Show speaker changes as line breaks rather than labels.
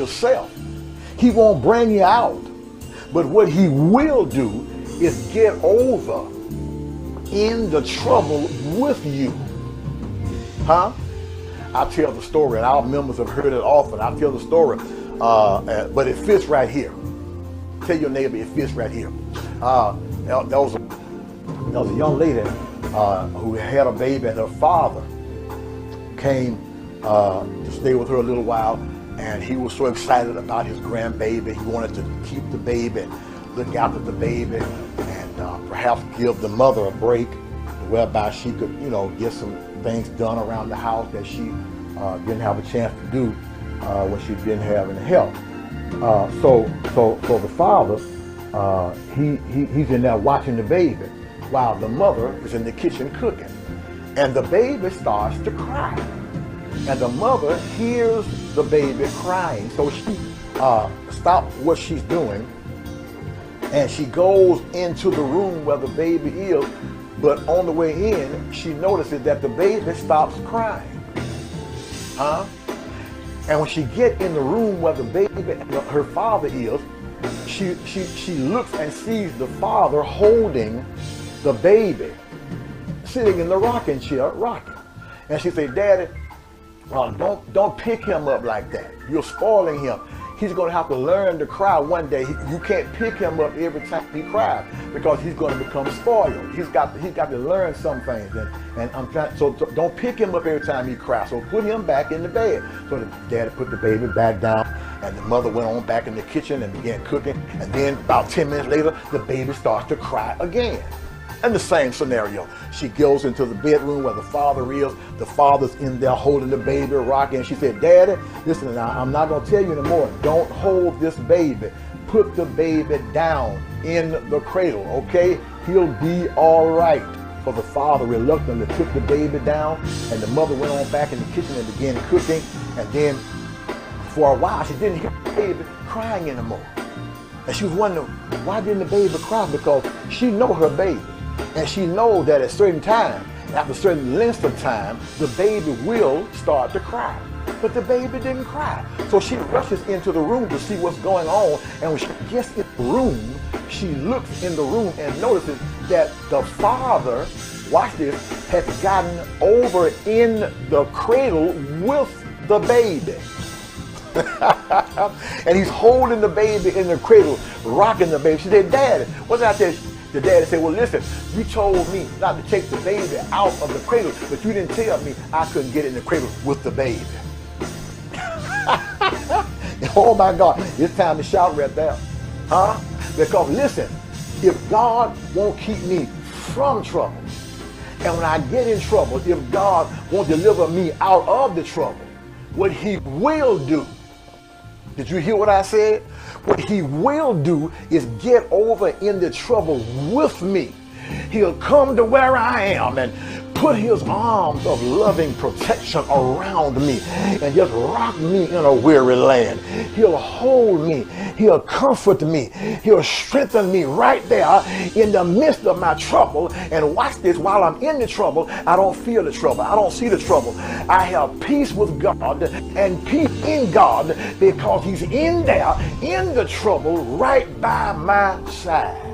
yourself. He won't bring you out. But what he will do is get over in the trouble with you. Huh? I tell the story, and our members have heard it often. I tell the story, but it fits right here. Tell your neighbor it fits right here. There was a young lady who had a baby, and her father came to stay with her a little while, and he was so excited about his grandbaby. He wanted to keep the baby, look after the baby, and perhaps give the mother a break, whereby she could, get some things done around the house that she didn't have a chance to do when she didn't have any help. So the father, he's in there watching the baby while the mother is in the kitchen cooking. And the baby starts to cry. And the mother hears the baby crying. So she stops what she's doing and she goes into the room where the baby is. But on the way in, she notices that the baby stops crying. Huh? And when she gets in the room where the baby, her father is, she looks and sees the father holding the baby, sitting in the rocking chair, rocking. And she said, "Daddy, don't pick him up like that. You're spoiling him. He's going to have to learn to cry one day. You can't pick him up every time he cries because he's going to become spoiled. He's got to learn some things. And I'm trying. So don't pick him up every time he cries. So put him back in the bed." So the daddy put the baby back down, and the mother went on back in the kitchen and began cooking. And then about 10 minutes later, the baby starts to cry again. And the same scenario. She goes into the bedroom where the father is. The father's in there holding the baby, rocking. And she said, "Daddy, listen, now, I'm not going to tell you anymore. Don't hold this baby. Put the baby down in the cradle, okay? He'll be all right." So the father reluctantly took the baby down, and the mother went on back in the kitchen and began cooking. And then for a while, she didn't hear the baby crying anymore. And she was wondering, why didn't the baby cry? Because she know her baby. And she knows that at a certain time, after certain lengths of time, the baby will start to cry. But the baby didn't cry. So she rushes into the room to see what's going on. And when she gets in the room, she looks in the room and notices that the father, watch this, has gotten over in the cradle with the baby. And he's holding the baby in the cradle, rocking the baby. She said, "Daddy, what's out there?" The daddy said, "Well, listen, you told me not to take the baby out of the cradle, but you didn't tell me I couldn't get in the cradle with the baby." Oh my God, it's time to shout right there. Huh? Because listen, if God won't keep me from trouble, and when I get in trouble, if God won't deliver me out of the trouble, what he will do, did you hear what I said? What he will do is get over in the trouble with me. He'll come to where I am and put his arms of loving protection around me and just rock me in a weary land. He'll hold me. He'll comfort me. He'll strengthen me right there in the midst of my trouble. And watch this, while I'm in the trouble, I don't feel the trouble. I don't see the trouble. I have peace with God and peace in God because he's in there, in the trouble, right by my side.